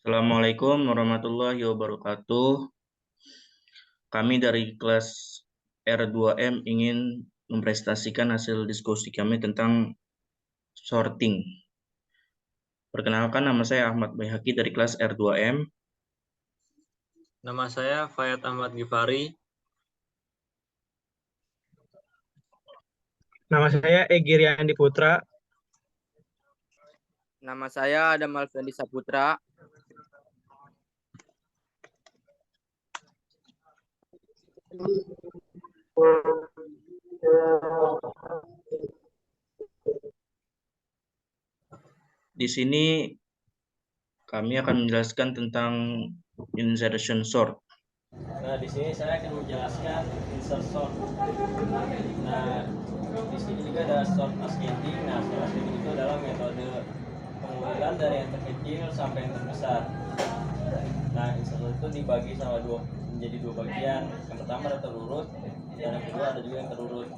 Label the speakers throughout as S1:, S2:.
S1: Assalamualaikum warahmatullahi wabarakatuh. Kami dari kelas R2M ingin mempresentasikan hasil diskusi kami tentang sorting. Perkenalkan, nama saya Ahmad Baihaqi dari kelas R2M.
S2: Nama saya Fayat Ahmad Gifari.
S3: Nama saya Egy Riyandi Putra.
S4: Nama saya Adam Alfendi Saputra.
S1: Di sini kami akan menjelaskan tentang insertion sort.
S2: Nah, di sini saya akan menjelaskan insert sort. Nah, di sini juga ada sort ascending. Nah, sort ascending itu adalah metode pengurutan dari yang terkecil sampai yang terbesar. Nah, insert sort itu dibagi menjadi dua bagian. Yang pertama ada terurut, dan yang kedua ada juga yang terurut.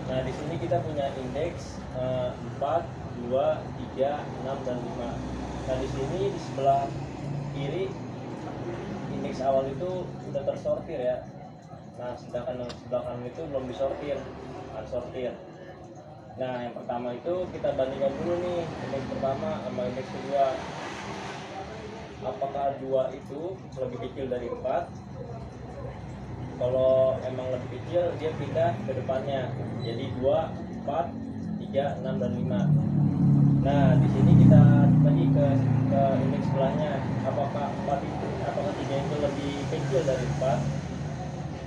S2: Nah, di sini kita punya indeks 4, 2, 3, 6, dan 5. Nah, di sini di sebelah kiri indeks awal itu sudah tersortir ya. Nah, sedangkan yang sebelah kanan itu belum disortir, unsortir. Nah, yang pertama itu kita bandingkan dulu nih indeks pertama sama indeks kedua. Apakah 2 itu lebih kecil dari 4? Kalau emang lebih kecil, dia pindah ke depannya. Jadi 2, 4, 3, 6, dan 5. Nah, di sini kita lagi ke indeks sebelahnya. Apakah 3 itu lebih kecil dari 4?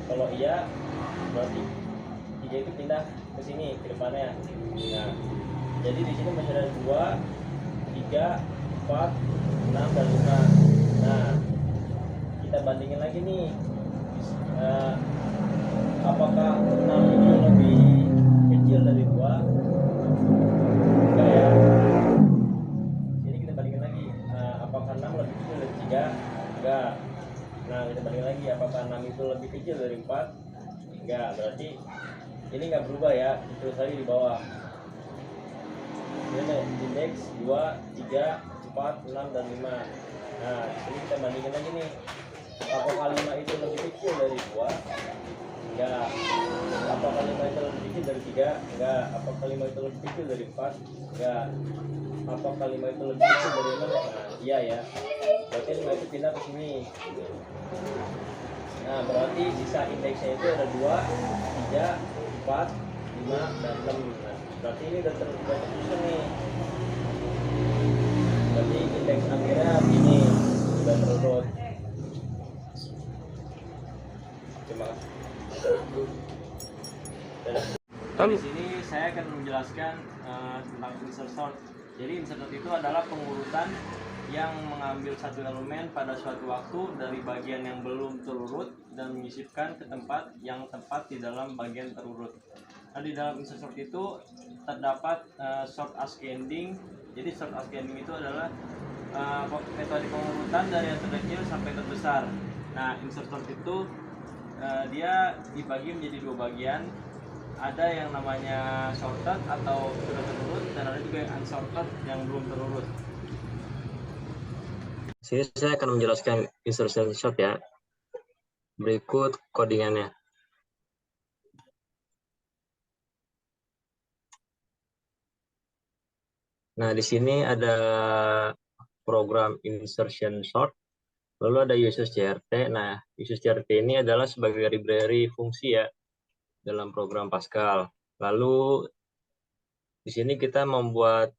S2: Kalau iya, berarti 3 itu pindah ke sini, ke depannya. Nah, jadi di sini masih ada 2, 3, 4, 6, dan 5. Nah, kita bandingin lagi nih. Apakah 6 ini lebih kecil dari 2? Enggak ya. Sini kita bandingin lagi. Apakah 6 lebih kecil dari 3? Enggak. Nah, kita bandingin lagi. Apakah 6 itu lebih kecil dari 4? Enggak. Berarti ini nggak berubah ya. Terus lagi di bawah. Ini ada indeks 2, 3, 4, 6, dan 5. Nah, di sini kita bandingin lagi nih. Apakah 5 itu lebih kecil dari 2? Enggak. Apakah 5 itu lebih kecil dari 3? Enggak. Apakah 5 itu lebih kecil dari 4? Enggak. Apakah 5 itu lebih kecil dari 6? Nah, iya ya. Berarti 5 itu pindah ke sini. Nah, berarti sisa indeksnya itu ada 2, 3, 4, 5, dan 6. Nah, berarti ini udah tersusun nih. Berarti indeks akhirnya ini sudah terurut. Terima kasih. Nah, di sini saya akan menjelaskan tentang insert sort. Jadi insert sort itu adalah pengurutan yang mengambil satu elemen pada suatu waktu dari bagian yang belum terurut dan menyisipkan ke tempat yang tepat di dalam bagian terurut. Nah, di dalam insert sort itu terdapat sort ascending. Jadi sort ascending itu adalah metode pengurutan dari yang terkecil sampai terbesar. Nah, insert sort itu dia dibagi menjadi dua bagian. Ada yang namanya sorted atau sudah terurut, dan ada juga yang unsorted yang belum terurut. Sini saya akan menjelaskan insertion sort ya. Berikut codingannya. Nah, di sini ada program insertion sort. Lalu ada uses.crt. Nah, uses.crt ini adalah sebagai library fungsi ya dalam program Pascal. Lalu di sini kita membuat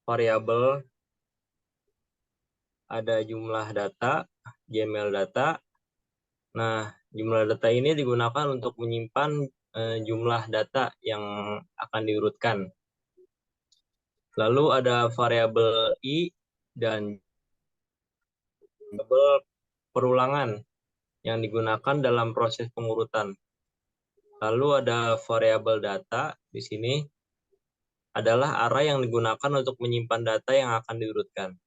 S2: variabel, ada jumlah data, Gmail data. Nah, jumlah data ini digunakan untuk menyimpan jumlah data yang akan diurutkan. Lalu ada variabel i dan variabel perulangan yang digunakan dalam proses pengurutan. Lalu ada variabel data di sini adalah array yang digunakan untuk menyimpan data yang akan diurutkan.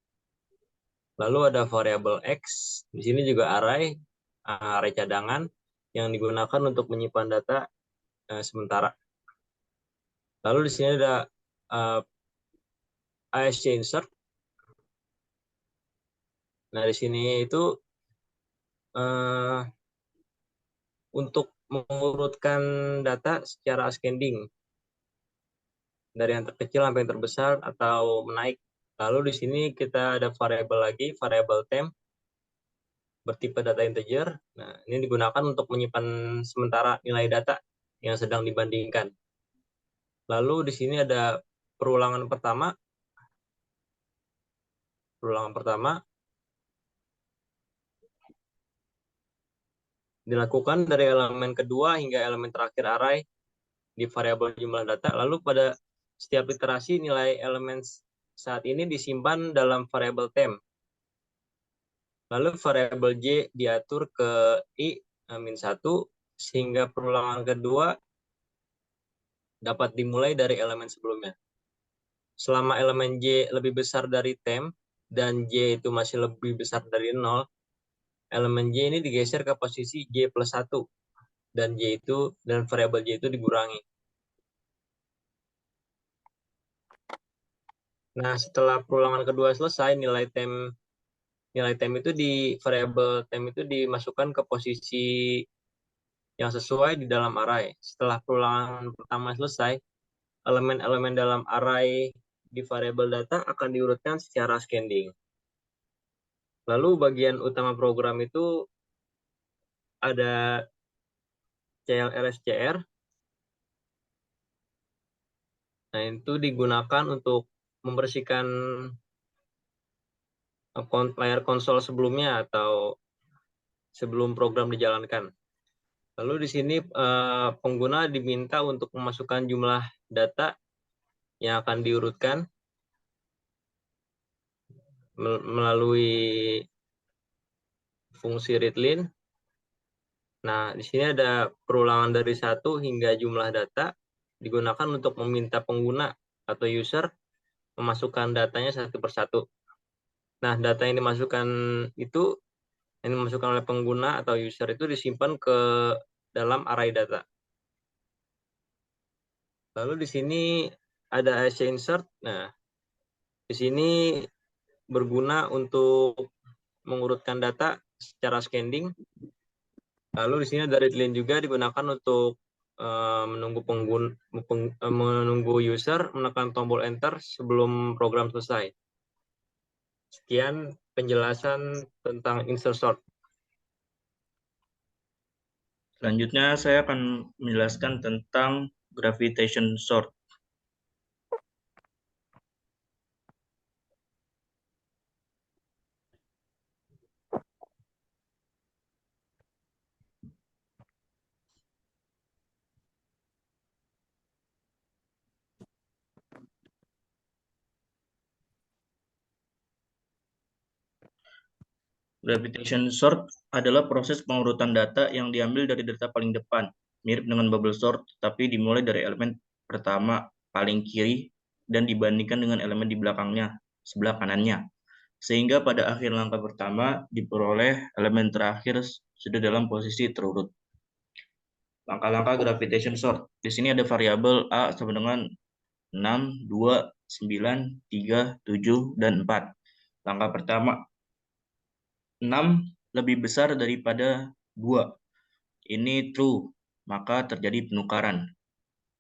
S2: Lalu ada variabel x, di sini juga array cadangan yang digunakan untuk menyimpan data sementara. Lalu di sini ada
S5: ASC insert. Nah, di sini itu untuk mengurutkan data secara ascending dari yang terkecil sampai yang terbesar atau menaik. Lalu di sini kita ada variabel lagi, variabel temp bertipe data integer. Nah, ini digunakan untuk menyimpan sementara nilai data yang sedang dibandingkan. Lalu di sini ada perulangan pertama. Perulangan pertama dilakukan dari elemen kedua hingga elemen terakhir array di variabel jumlah data. Lalu pada setiap iterasi nilai elemen saat ini disimpan dalam variabel temp. Lalu variabel J diatur ke I-1 sehingga perulangan kedua dapat dimulai dari elemen sebelumnya. Selama elemen J lebih besar dari temp dan J itu masih lebih besar dari 0, elemen J ini digeser ke posisi J plus 1 dan variabel J itu dikurangi. Nah, setelah perulangan kedua selesai, nilai temp itu di variabel temp itu dimasukkan ke posisi yang sesuai di dalam array. Setelah perulangan pertama selesai, elemen-elemen dalam array di variabel data akan diurutkan secara ascending. Lalu bagian utama program itu ada CLRSCR. Nah, itu digunakan untuk membersihkan layar konsol sebelumnya atau sebelum program dijalankan. Lalu di sini pengguna diminta untuk memasukkan jumlah data yang akan diurutkan melalui fungsi readline. Nah, di sini ada perulangan dari 1 hingga jumlah data digunakan untuk meminta pengguna atau user memasukkan datanya satu persatu. Nah, data yang dimasukkan oleh pengguna atau user itu disimpan ke dalam array data. Lalu di sini ada ASC insert. Nah, di sini berguna untuk mengurutkan data secara ascending. Lalu di sini ada readline juga digunakan untuk menunggu user menekan tombol enter sebelum program selesai. Sekian penjelasan tentang insert sort.
S1: Selanjutnya saya akan menjelaskan tentang gravitation sort. Gravitation sort adalah proses pengurutan data yang diambil dari data paling depan, mirip dengan bubble sort, tapi dimulai dari elemen pertama paling kiri dan dibandingkan dengan elemen di belakangnya, sebelah kanannya. Sehingga pada akhir langkah pertama diperoleh elemen terakhir sudah dalam posisi terurut. Langkah-langkah gravitation sort. Di sini ada variabel A sama dengan 6, 2, 9, 3, 7, dan 4. Langkah pertama, 6 lebih besar daripada 2. Ini true, maka terjadi penukaran.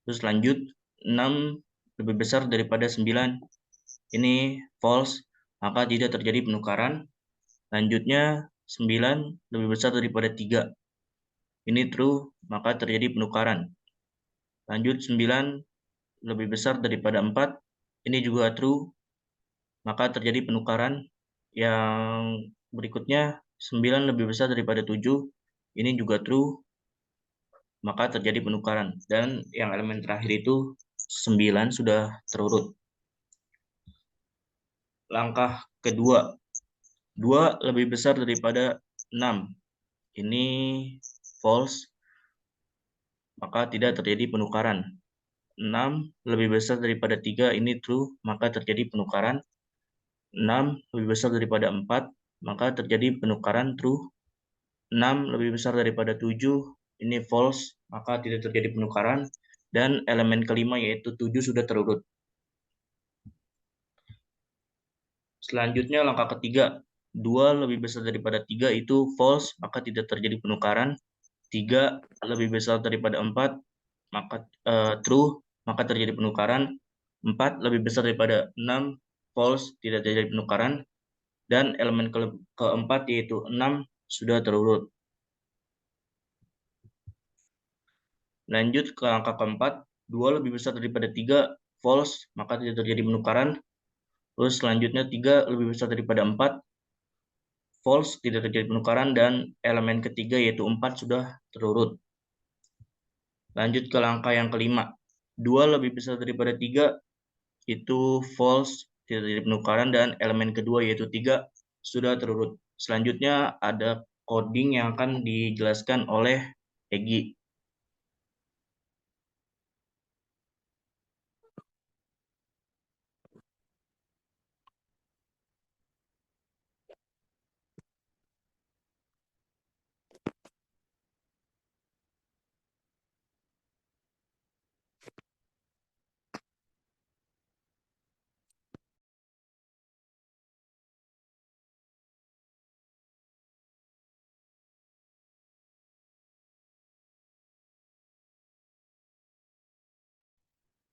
S1: Terus lanjut, 6 lebih besar daripada 9. Ini false, maka tidak terjadi penukaran. Lanjutnya, 9 lebih besar daripada 3. Ini true, maka terjadi penukaran. Lanjut, 9 lebih besar daripada 4. Ini juga true, maka terjadi penukaran. Yang berikutnya, 9 lebih besar daripada 7. Ini juga true, maka terjadi penukaran. Dan yang elemen terakhir itu 9 sudah terurut. Langkah kedua, 2 lebih besar daripada 6. Ini false, maka tidak terjadi penukaran. 6 lebih besar daripada 3, ini true, maka terjadi penukaran. 6 lebih besar daripada 4, maka terjadi penukaran true. 6 lebih besar daripada 7, ini false, maka tidak terjadi penukaran. Dan elemen kelima yaitu 7 sudah terurut. Selanjutnya langkah ketiga, 2 lebih besar daripada 3 itu false, maka tidak terjadi penukaran. 3 lebih besar daripada 4, maka true, maka terjadi penukaran. 4 lebih besar daripada 6, false, tidak terjadi penukaran. Dan elemen keempat yaitu 6 sudah terurut. Lanjut ke angka keempat, 2 lebih besar daripada 3, false, maka tidak terjadi penukaran. Terus selanjutnya 3 lebih besar daripada 4, false, tidak terjadi penukaran. Dan elemen ketiga yaitu 4 sudah terurut. Lanjut ke langkah yang kelima, 2 lebih besar daripada 3, itu false, tidak terjadi penukaran. Dan elemen kedua yaitu 3 sudah terurut. Selanjutnya ada coding yang akan dijelaskan oleh Egi.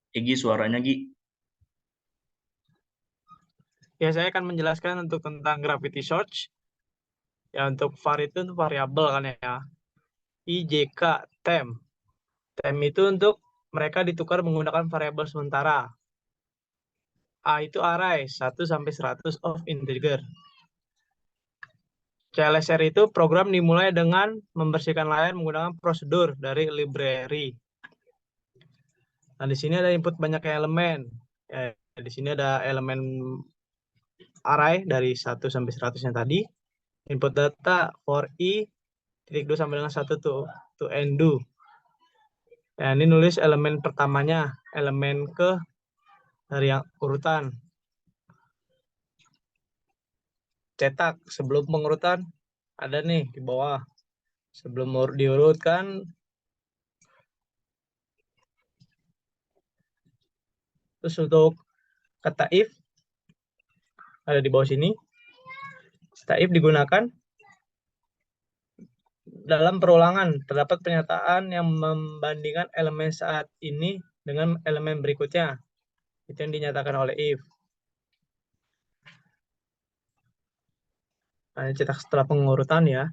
S1: Egi, suaranya Gi.
S3: Ya, saya akan menjelaskan untuk tentang gravity search. Ya, untuk var itu untuk variabel kan ya. I, J, K, temp. Temp itu untuk mereka ditukar menggunakan variabel sementara. A itu array, 1 sampai 100 of integer. CLSR itu program dimulai dengan membersihkan layar menggunakan prosedur dari library. Nah, di sini ada input banyak elemen. Ya, di sini ada elemen array dari 1 sampai 100 yang tadi. Input data for i titik 2 sampai dengan 1 to end do. Nah, ini nulis elemen pertamanya, elemen ke dari yang urutan. Cetak sebelum pengurutan ada nih di bawah. Sebelum diurutkan, terus untuk kata if ada di bawah sini. Kata if digunakan dalam perulangan. Terdapat pernyataan yang membandingkan elemen saat ini dengan elemen berikutnya. Itu yang dinyatakan oleh if. Nah, cetak setelah pengurutan ya.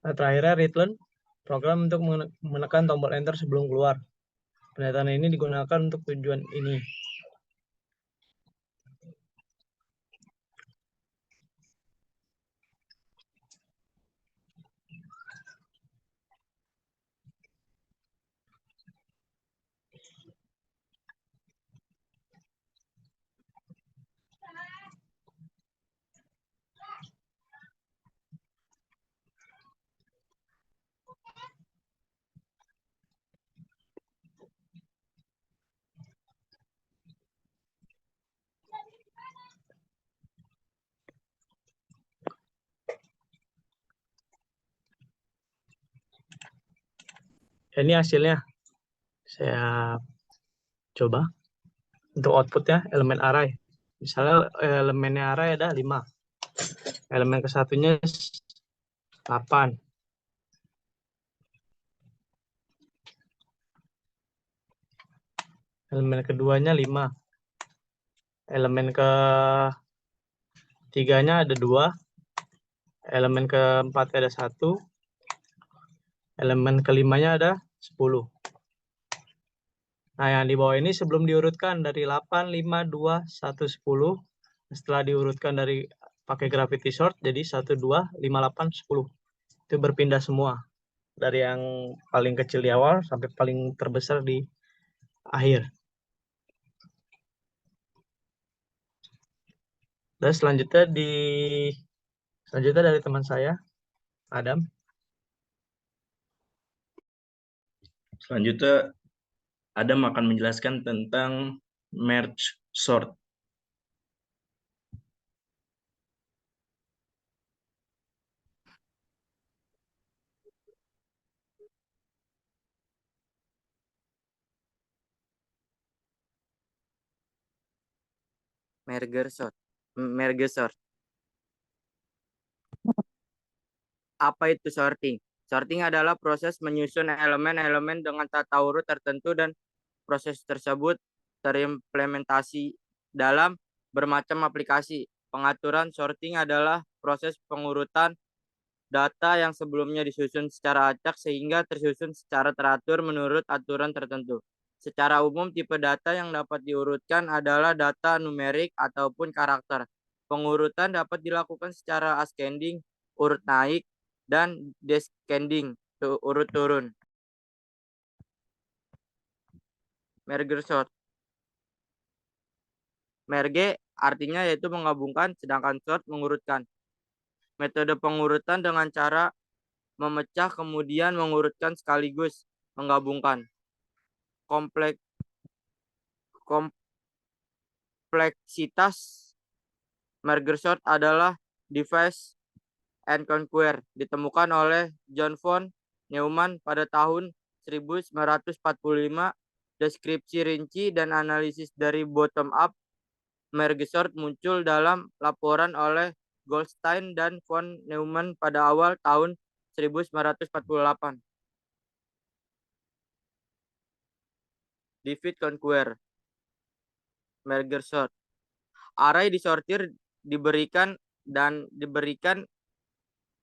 S3: Nah, terakhirnya return, program untuk menekan tombol enter sebelum keluar. Pernyataan ini digunakan untuk tujuan ini. Ini hasilnya. Saya coba untuk outputnya elemen array. Misalnya elemennya array ada 5. Elemen kesatunya 8. Elemen keduanya 5. Elemen ketiganya ada 2. Elemen keempat ada 1. Elemen kelimanya ada 10. Nah, yang di bawah ini sebelum diurutkan dari 8, 5, 2, 1, 10. Setelah diurutkan dari pakai gravity sort, jadi 1, 2, 5, 8, 10. Itu berpindah semua. Dari yang paling kecil di awal sampai paling terbesar di akhir. Dan selanjutnya dari teman saya, Adam.
S1: Selanjutnya Adam akan menjelaskan tentang merge sort.
S4: merge sort. Merge sort. Apa itu sorting? Sorting adalah proses menyusun elemen-elemen dengan tata urut tertentu dan proses tersebut terimplementasi dalam bermacam aplikasi. Pengaturan sorting adalah proses pengurutan data yang sebelumnya disusun secara acak sehingga tersusun secara teratur menurut aturan tertentu. Secara umum, tipe data yang dapat diurutkan adalah data numerik ataupun karakter. Pengurutan dapat dilakukan secara ascending, urut naik, dan descending, urut turun. Merge sort. Merge artinya yaitu menggabungkan, sedangkan sort mengurutkan. Metode pengurutan dengan cara memecah kemudian mengurutkan sekaligus menggabungkan. Kompleksitas merge sort adalah divide and conquer ditemukan oleh John von Neumann pada tahun 1945. Deskripsi rinci dan analisis dari bottom up merge sort muncul dalam laporan oleh Goldstein dan von Neumann pada awal tahun 1948. Divide conquer merge sort. Array disortir diberikan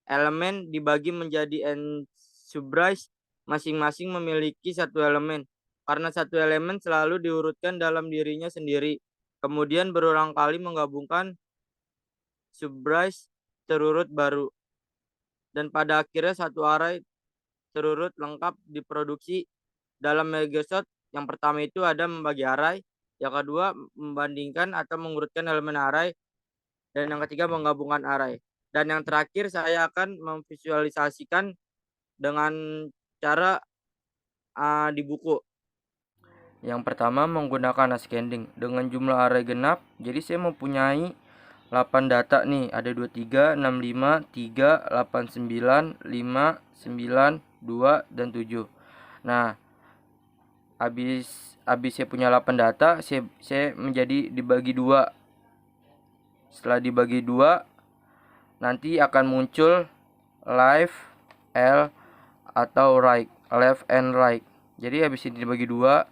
S4: elemen dibagi menjadi n subarrays, masing-masing memiliki satu elemen. Karena satu elemen selalu diurutkan dalam dirinya sendiri, kemudian berulang kali menggabungkan subarrays terurut baru. Dan pada akhirnya satu array terurut lengkap diproduksi dalam merge sort. Yang pertama itu ada membagi array, yang kedua membandingkan atau mengurutkan elemen array, dan yang ketiga menggabungkan array. Dan yang terakhir saya akan memvisualisasikan dengan cara di buku. Yang pertama menggunakan ascending dengan jumlah array genap. Jadi saya mempunyai 8 data nih, ada 23, 65, 3, 89, 5, 9, 2 dan 7. Nah, habis saya punya 8 data, saya menjadi dibagi 2. Setelah dibagi 2, nanti akan muncul left, L atau right, left and right. Jadi habis ini dibagi 2,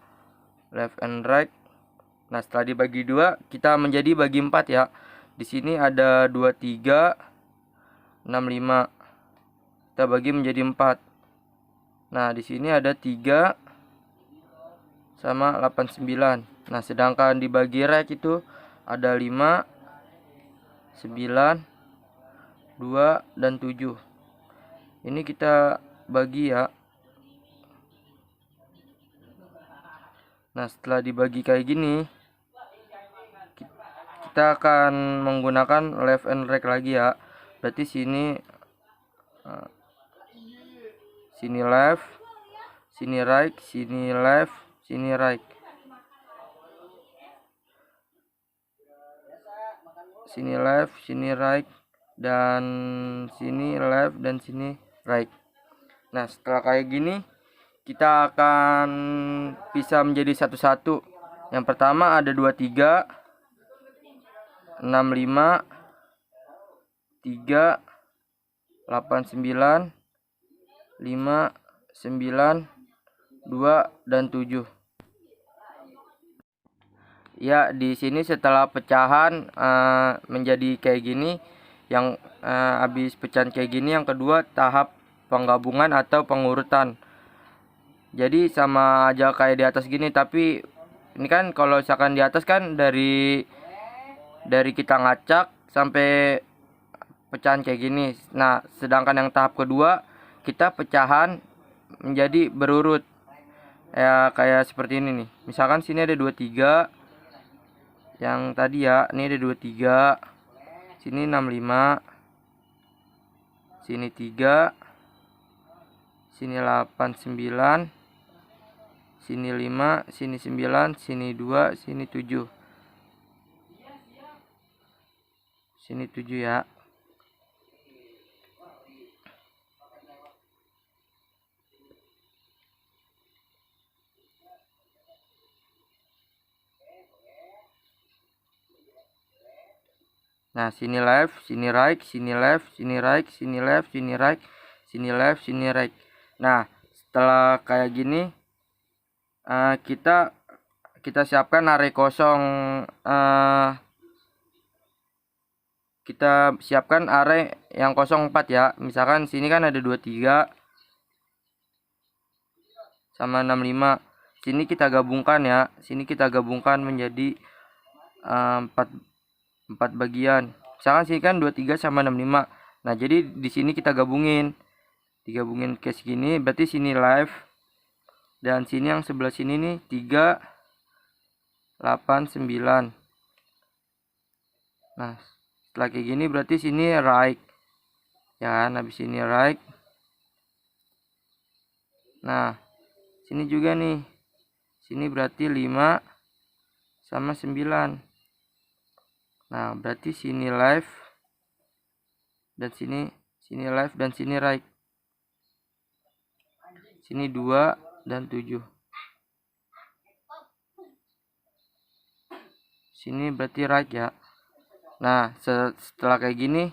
S4: left and right. Nah, setelah dibagi 2, kita menjadi bagi 4 ya. Di sini ada 23, 65. Kita bagi menjadi 4. Nah, di sini ada 3 sama 89. Nah, sedangkan dibagi right itu ada 5, 9, 2 dan 7. Ini kita bagi ya. Nah, setelah dibagi kayak gini, kita akan menggunakan left and right lagi ya. Berarti sini left, sini right, sini left, sini right. Sini left, sini right, dan sini left dan sini right. Nah, setelah kayak gini, kita akan bisa menjadi satu-satu. Yang pertama ada 23, 65, 3, 89, 5, 9, 2 dan 7. Ya, di sini setelah pecahan menjadi kayak gini. Yang habis pecahan kayak gini, yang kedua tahap penggabungan atau pengurutan. Jadi sama aja kayak di atas gini, tapi ini kan kalau misalkan di atas kan dari kita ngacak sampai pecahan kayak gini. Nah, sedangkan yang tahap kedua kita pecahan menjadi berurut. Ya kayak seperti ini nih. Misalkan sini ada 23. Yang tadi ya, ini ada 23. Sini 65. Sini 3. Sini 89. Sini 5, sini 9, sini 2, sini 7. Sini 7 ya.
S6: Nah, sini left, sini right, sini left, sini right, sini left, sini right, sini left, sini right. Nah, setelah kayak gini kita siapkan array kosong. Kita siapkan array yang 04 ya. Misalkan sini kan ada 23 sama 65. Sini kita gabungkan ya. Sini kita gabungkan menjadi 4 bagian. Misalkan sini kan 23 sama 65. Nah, jadi di sini kita gabungin. Digabungin ke segini, berarti sini left. Dan sini yang sebelah sini nih 3 8 9. Nah, setelah kayak gini berarti sini right. Ya, habis sini right. Nah, sini juga nih. Sini berarti 5 sama 9. Nah, berarti sini left dan sini left dan sini right. Sini 2 dan 7. Sini berarti right ya. Nah, setelah kayak gini,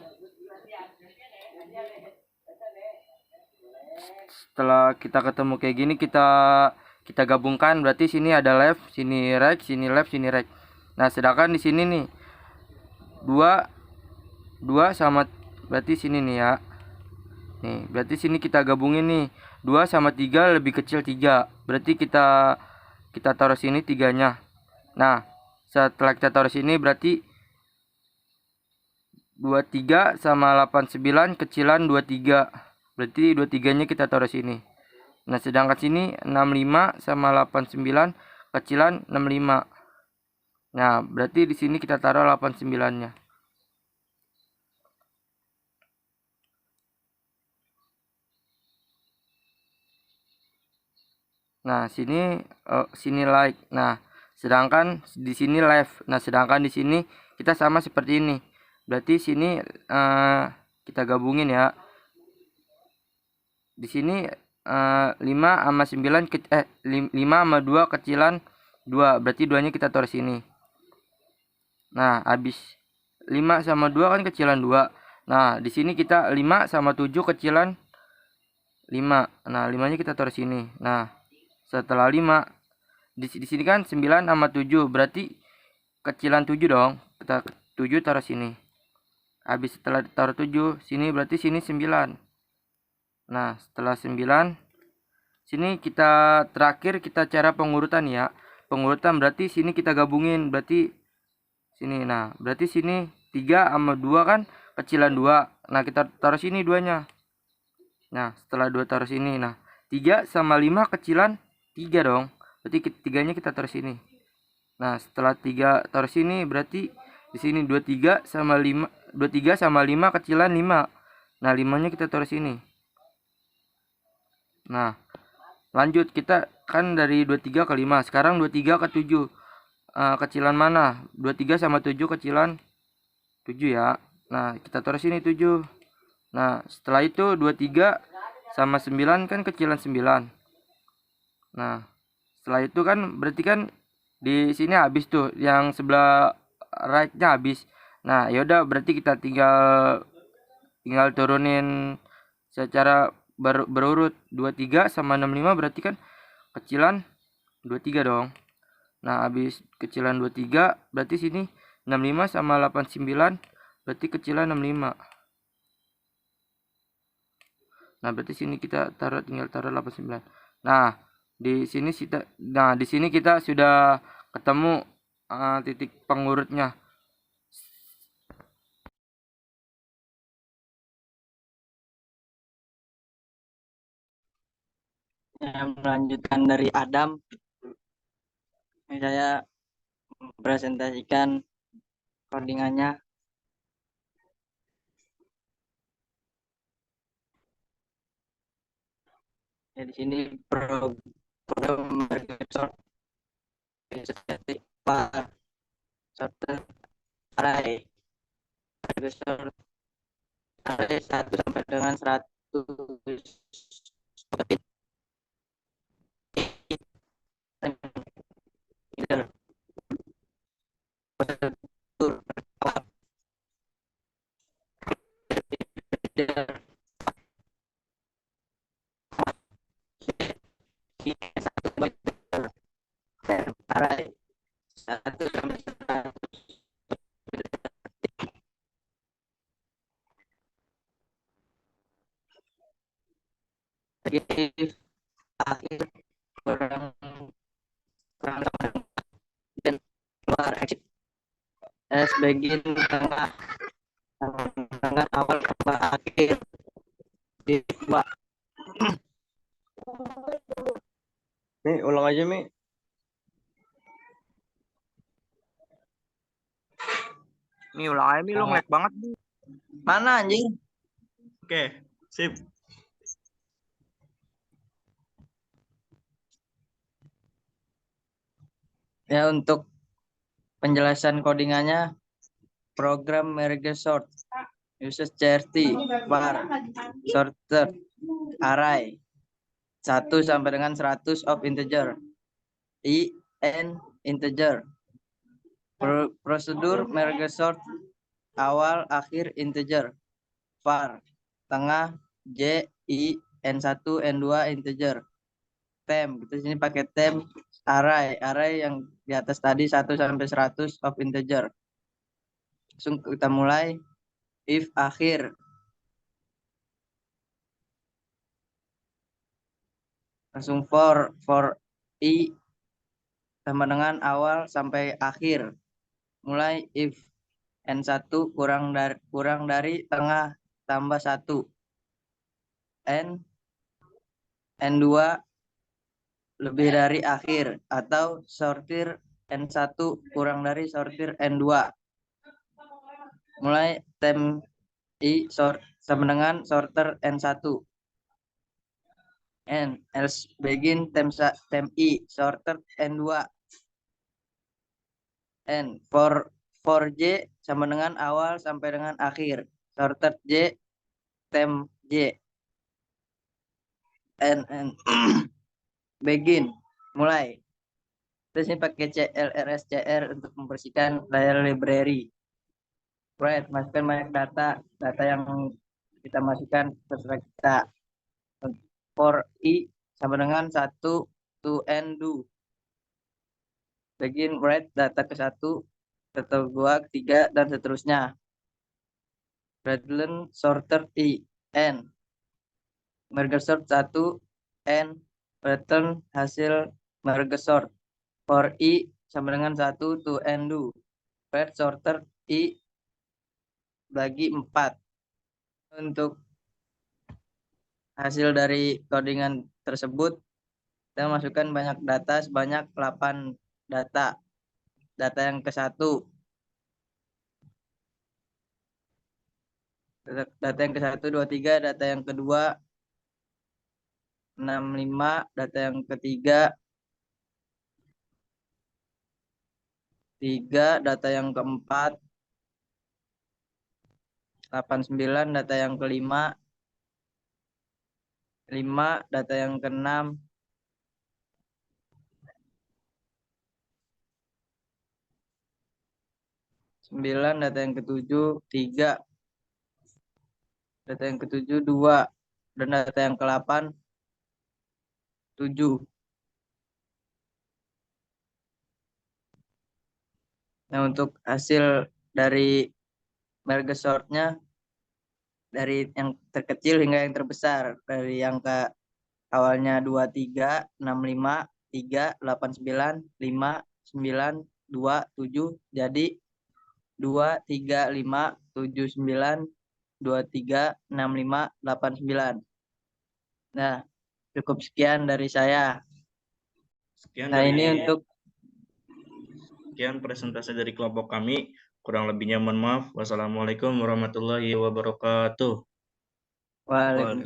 S6: setelah kita ketemu kayak gini, kita gabungkan, berarti sini ada left, sini right, sini left, sini right. Nah, sedangkan di sini nih 2 sama, berarti sini nih ya. Nih, berarti sini kita gabungin nih. 2 sama 3 lebih kecil 3. Berarti kita taruh sini 3-nya. Nah, setelah kita taruh sini berarti 23 sama 89 kecilan 23. Berarti 23-nya kita taruh sini. Nah, sedangkan sini 65 sama 89 kecilan 65. Nah, berarti di sini kita taruh 89-nya. Nah, sini like. Nah, sedangkan di sini left. Nah, sedangkan di sini kita sama seperti ini. Berarti sini kita gabungin ya. Di sini 5 sama 9 5 sama 2 kecilan 2. Berarti 2-nya kita taruh sini. Nah, habis 5 sama 2 kan kecilan 2. Nah, di sini kita 5 sama 7 kecilan 5. Nah, 5-nya kita taruh sini. Nah, setelah 5 di sini kan 9 sama 7, berarti kecilan 7 dong. Kita 7 taruh sini. Habis setelah taruh 7, sini berarti sini 9. Nah, setelah 9 sini kita terakhir kita cara pengurutan ya. Pengurutan berarti sini kita gabungin, berarti sini. Nah, berarti sini 3 sama 2 kan kecilan 2. Nah, kita taruh sini 2-nya. Nah, setelah 2 taruh sini. Nah, 3 sama 5 kecilan 3 dong. Berarti 3-nya kita taruh sini. Nah, setelah 3 taruh sini berarti di sini 23 sama 5 kecilan 5. Nah, 5-nya kita taruh sini. Nah, lanjut kita kan dari 23 ke 5. Sekarang 23 ke 7. Kecilan mana? 23 sama 7 kecilan 7 ya. Nah, kita taruh sini 7. Nah, setelah itu 23 sama 9 kan kecilan 9. Nah, setelah itu kan berarti kan di sini habis tuh, yang sebelah right-nya habis. Nah, yaudah berarti kita tinggal turunin secara berurut. 23 sama 65 berarti kan kecilan 23 dong. Nah, habis kecilan 23 berarti sini 65 sama 89 berarti kecilan 65. Nah, berarti sini kita tinggal taruh 89. Nah, di sini kita sudah ketemu titik pengurutnya.
S7: Saya melanjutkan dari Adam. Saya presentasikan codingannya. Ya, di sini program sort array sort array 1 sampai dengan 100. array 1 sampai 100. If akhir kurang kurang sama dan keluar exit as begin tengah awal tambah akhir di dua.
S4: Mi, ulang aja, Mi. Mi, ulang aja, Mi. Lu ngelag banget, Mi.
S7: Mana anjing?
S1: Oke, sip.
S7: Ya, untuk penjelasan codingannya, program merge sort uses CRT var sorter array 1 sampai dengan 100 of integer i n integer. Prosedur merge sort awal akhir integer var tengah j i n1 n2 integer. Tem kita sini pakai tem array yang di atas tadi 1 sampai 100 of integer. Langsung kita mulai. If akhir langsung for i sama dengan awal sampai akhir. Mulai if n1 kurang dari tengah tambah 1. N2 lebih dari akhir atau sortir N1 kurang dari sortir N2. Mulai tem i sama dengan sorter N1. N else begin tem i sorter N2. N for j sama dengan awal sampai dengan akhir. Sorter j tem j. N begin mulai. Terus ini pakai CLRSCR untuk membersihkan layar library. Right, masukkan banyak data yang kita masukkan terserah kita. For i sama dengan 1 to n do. Begin write data ke 1, ke 2, ke 3 dan seterusnya. Return sorter i n. Merge sort 1 n return hasil merge sort. For i sama dengan 1 to n do. Write sorter i bagi 4. Untuk hasil dari codingan tersebut, kita masukkan banyak data sebanyak 8 data. Data yang ke-1. Data yang ke-1, 2, 3. Data yang kedua, 6, 5. Data yang ketiga, 3. Data yang keempat, 8, 9. Data yang kelima, 5. Data yang keenam, 9. Data yang ketujuh, 3. Data yang ketujuh, 2. Dan data yang ke-8, 7. Nah, untuk hasil dari merge sortnya, dari yang terkecil hingga yang terbesar. Dari yang ke awalnya 2, 3, 6, 5, 3, 8, 9, 5, 9, 2, 7. Jadi 2, 3, 5, 7, 9, 2, 3, 6, 5, 8, 9. Nah, cukup sekian dari saya. Nah, ini untuk
S1: sekian presentasi dari kelompok kami. Kurang lebihnya mohon maaf. Wassalamualaikum warahmatullahi wabarakatuh.
S7: Waalaikumsalam.